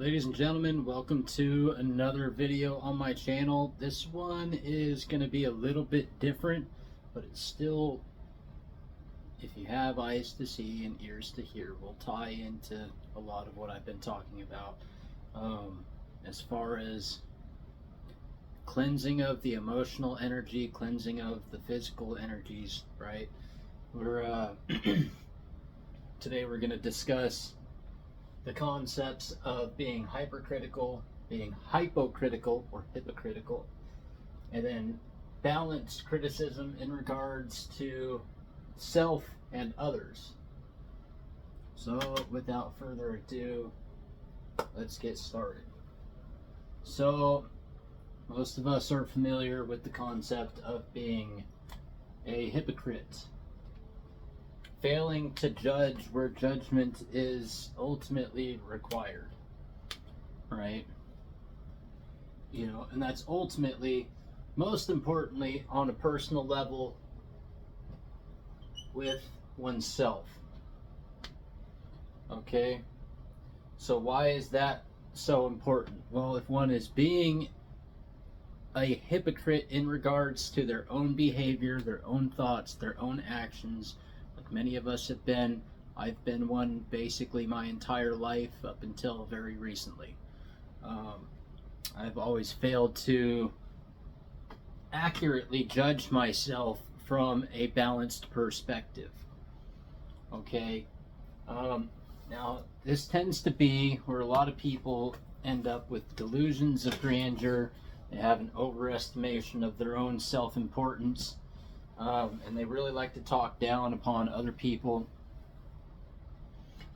Ladies and gentlemen, welcome to another video on my channel. This one is going to be a little bit different, but it's still, if you have eyes to see and ears to hear, will tie into a lot of what I've been talking about. As far as cleansing of the emotional energy, cleansing of the physical energies, right? Today we're going to discuss the concepts of being hypercritical, being hypocritical or hypocritical, and then balanced criticism in regards to self and others. So without further ado, let's get started. So most of us are familiar with the concept of being a hypocrite, failing to judge where judgment is ultimately required, right? And that's ultimately, most importantly, on a personal level with oneself. Okay? So why is that so important? Well, if one is being a hypocrite in regards to their own behavior, their own thoughts, their own actions, many of us have been. I've been one basically my entire life up until very recently. I've always failed to accurately judge myself from a balanced perspective. Okay? Now, this tends to be where a lot of people end up with delusions of grandeur. They have an overestimation of their own self-importance. And they really like to talk down upon other people.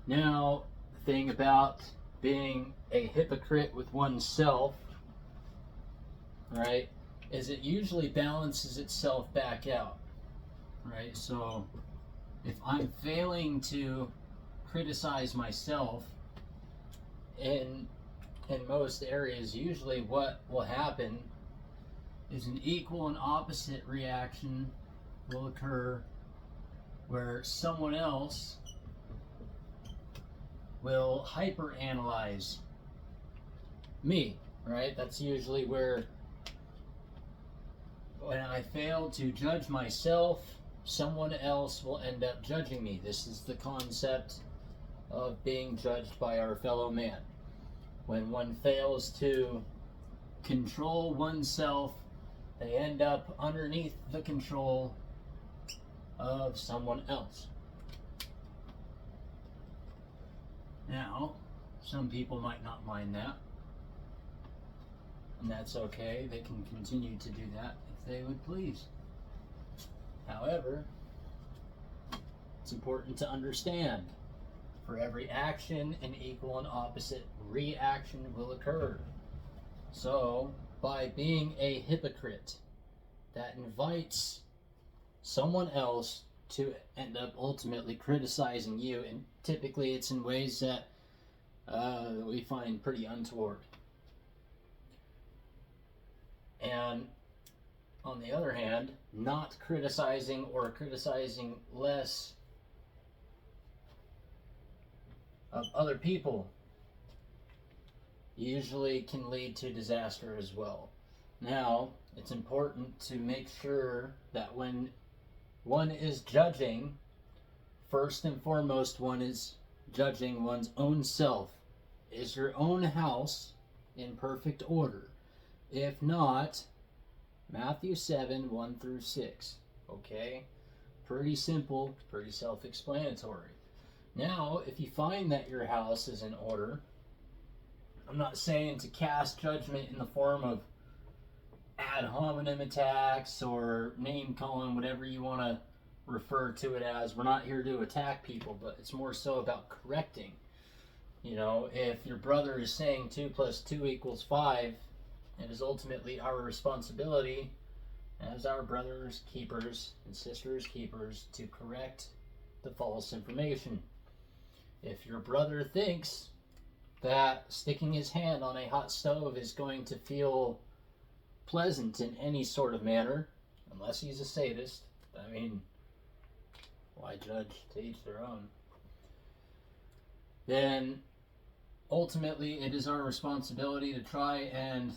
Now, the thing about being a hypocrite with oneself, right, is it usually balances itself back out, right? So, if I'm failing to criticize myself in most areas, usually what will happen is an equal and opposite reaction will occur where someone else will hyperanalyze me, right? That's usually where, when I fail to judge myself, someone else will end up judging me. This is the concept of being judged by our fellow man. When one fails to control oneself, they end up underneath the control of someone else. Now, some people might not mind that, and that's okay. They can continue to do that if they would please. However, it's important to understand, for every action, an equal and opposite reaction will occur. So, by being a hypocrite, that invites someone else to end up ultimately criticizing you, and typically it's in ways that we find pretty untoward. And on the other hand, not criticizing or criticizing less of other people usually can lead to disaster as well. Now, it's important to make sure that when one is judging, first and foremost, one is judging one's own self. Is your own house in perfect order? If not, Matthew 7, 1 through 6. Okay? Pretty simple, pretty self-explanatory. Now, if you find that your house is in order, I'm not saying to cast judgment in the form of ad hominem attacks or name calling, whatever you want to refer to it as. We're not here to attack people, but it's more so about correcting. If your brother is saying 2 plus 2 equals 5, it is ultimately our responsibility as our brothers keepers and sisters keepers to correct the false information. If your brother thinks that sticking his hand on a hot stove is going to feel pleasant in any sort of manner, unless he's a sadist, I mean, why judge? To each their own. Then ultimately it is our responsibility to try and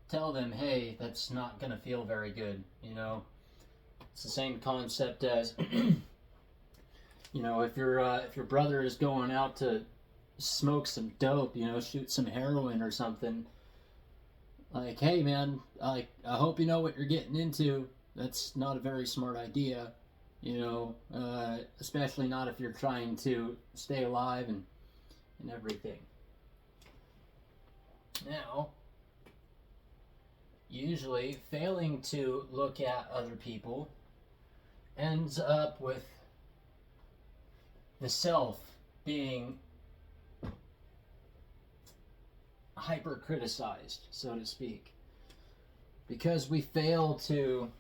tell them, hey, that's not going to feel very good. It's the same concept as if your brother is going out to smoke some dope, shoot some heroin or something, like, hey man, I hope you know what you're getting into. That's not a very smart idea, especially not if you're trying to stay alive and everything. Now, usually failing to look at other people ends up with the self being hyper-criticized, so to speak. Because we fail to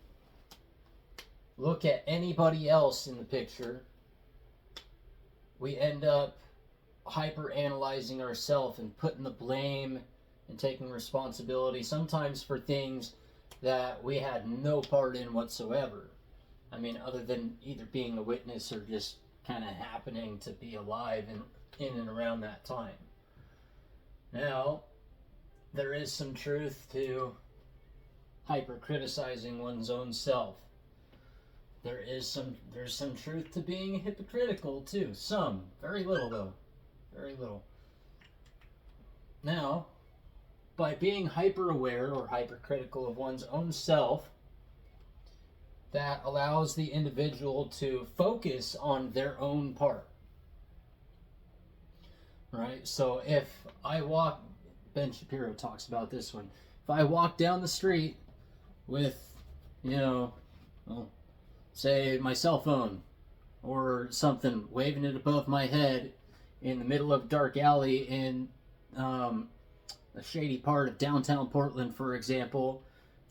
look at anybody else in the picture, we end up hyper-analyzing ourselves and putting the blame and taking responsibility, sometimes for things that we had no part in whatsoever. I mean, other than either being a witness or just kind of happening to be alive in and around that time. Now, there is some truth to hyper-criticizing one's own self. There's some truth to being hypocritical too. Some. Very little though. Very little. Now, by being hyper-aware or hypercritical of one's own self, that allows the individual to focus on their own part. Right? So if I walk, Ben Shapiro talks about this one, if I walk down the street with, say my cell phone or something, waving it above my head in the middle of a dark alley in a shady part of downtown Portland, for example,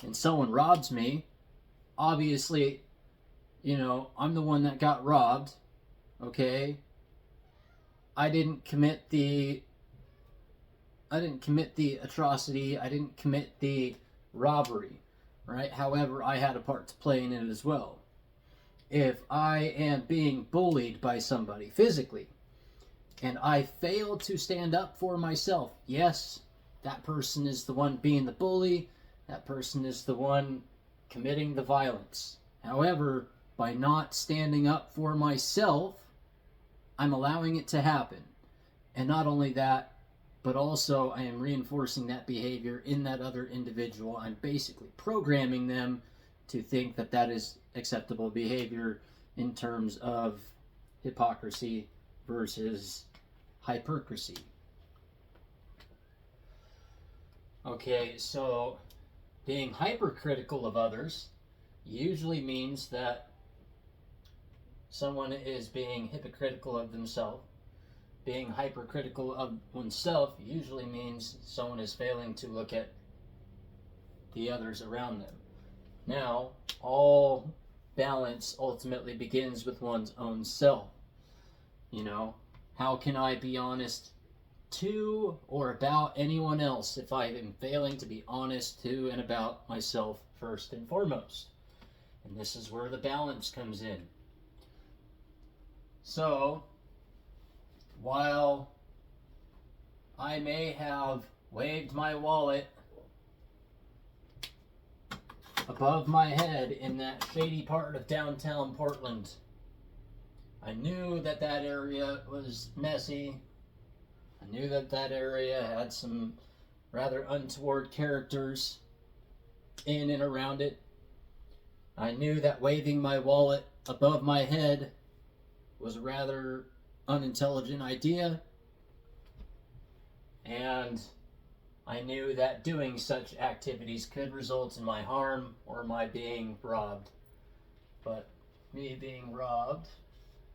and someone robs me, obviously, I'm the one that got robbed, okay? I didn't commit the atrocity, I didn't commit the robbery, right? However, I had a part to play in it as well. If I am being bullied by somebody physically, and I fail to stand up for myself, yes, that person is the one being the bully, that person is the one committing the violence. However, by not standing up for myself, I'm allowing it to happen. And not only that, but also I am reinforcing that behavior in that other individual. I'm basically programming them to think that that is acceptable behavior in terms of hypocrisy versus hypercrisy. Okay, so being hypercritical of others usually means that someone is being hypocritical of themselves. Being hypercritical of oneself usually means someone is failing to look at the others around them. Now, all balance ultimately begins with one's own self. How can I be honest to or about anyone else if I am failing to be honest to and about myself first and foremost? And this is where the balance comes in. So, while I may have waved my wallet above my head in that shady part of downtown Portland, I knew that that area was messy. I knew that that area had some rather untoward characters in and around it. I knew that waving my wallet above my head was a rather unintelligent idea. And I knew that doing such activities could result in my harm or my being robbed. But me being robbed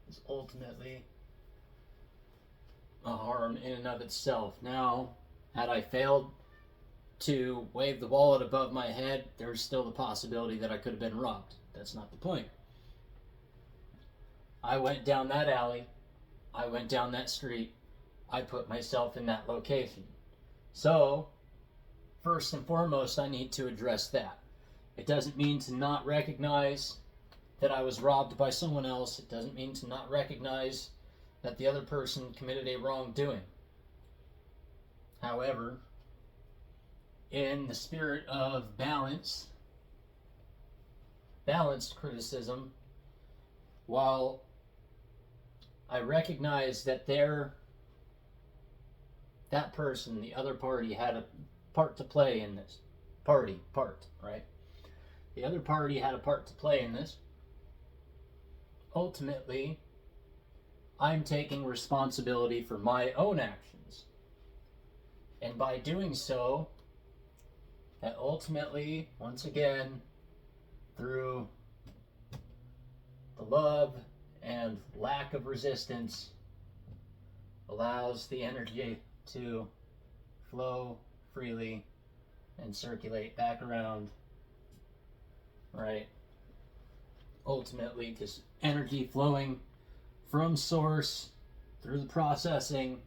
is ultimately a harm in and of itself. Now, had I failed to wave the wallet above my head, there's still the possibility that I could have been robbed. That's not the point. I went down that alley. I went down that street. I put myself in that location. So, first and foremost, I need to address that. It doesn't mean to not recognize that I was robbed by someone else. It doesn't mean to not recognize that the other person committed a wrongdoing. However, in the spirit of balanced criticism, while I recognize that that person, the other party, had a part to play in this. Right? The other party had a part to play in this. Ultimately, I'm taking responsibility for my own actions. And by doing so, that ultimately, once again, through the love and lack of resistance, allows the energy to flow freely and circulate back around, right? Ultimately, just energy flowing from source through the processing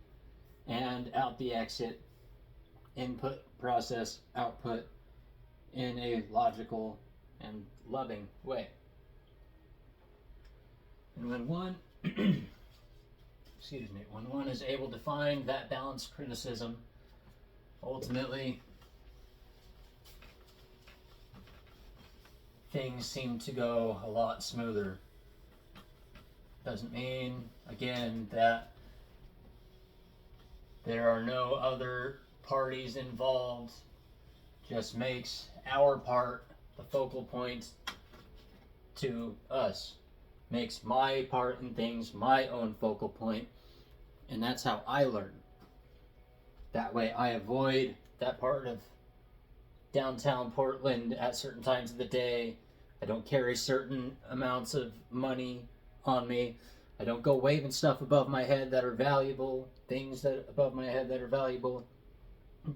and out the exit, input, process, output, in a logical and loving way. And when one when one is able to find that balanced criticism, ultimately things seem to go a lot smoother. Doesn't mean, again, that there are no other parties involved. Just makes our part the focal point to us. Makes my part in things my own focal point. And that's how I learn. That way I avoid that part of downtown Portland at certain times of the day. I don't carry certain amounts of money on me. I don't go waving stuff above my head that are valuable, things that above my head that are valuable.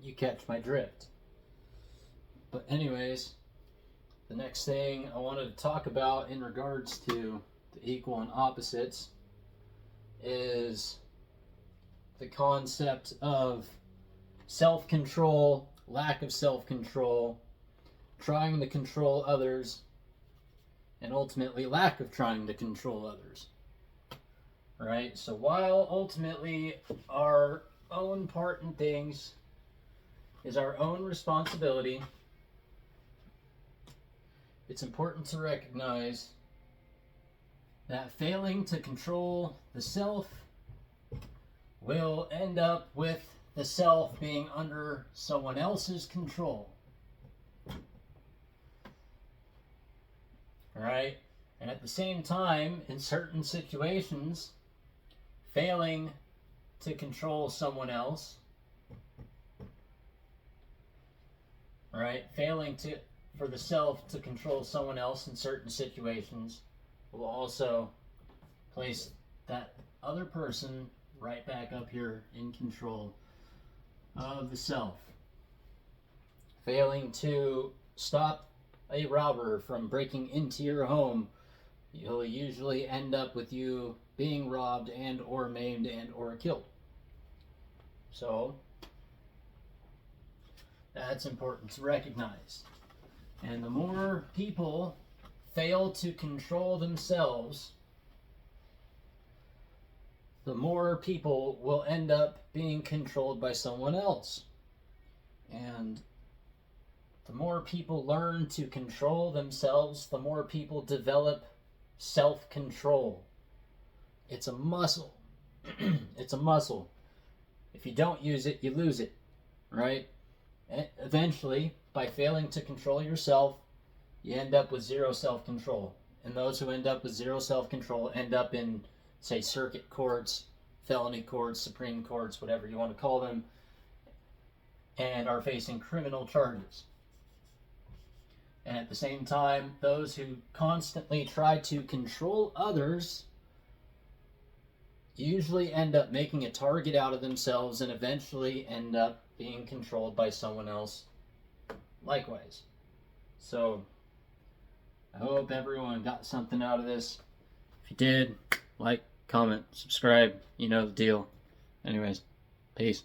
You catch my drift. But anyways, the next thing I wanted to talk about in regards to the equal and opposites is the concept of self-control, lack of self-control, trying to control others, and ultimately lack of trying to control others. Right? So while ultimately our own part in things is our own responsibility, it's important to recognize that failing to control the self will end up with the self being under someone else's control. Right? And at the same time, in certain situations, failing to control someone else, right? Failing for the self to control someone else in certain situations will also place that other person right back up here in control of the self. Failing to stop a robber from breaking into your home, you'll usually end up with you being robbed and or maimed and or killed. So that's important to recognize. And the more people fail to control themselves, the more people will end up being controlled by someone else. And the more people learn to control themselves, the more people develop self-control. It's a muscle. It's a muscle. If you don't use it, you lose it, right? And eventually, by failing to control yourself, you end up with zero self-control. And those who end up with zero self-control end up in, say, circuit courts, felony courts, Supreme Courts, whatever you want to call them, and are facing criminal charges. And at the same time, those who constantly try to control others usually end up making a target out of themselves and eventually end up being controlled by someone else likewise. So I hope everyone got something out of this. If you did, like, comment, subscribe, you know the deal. Anyways, peace.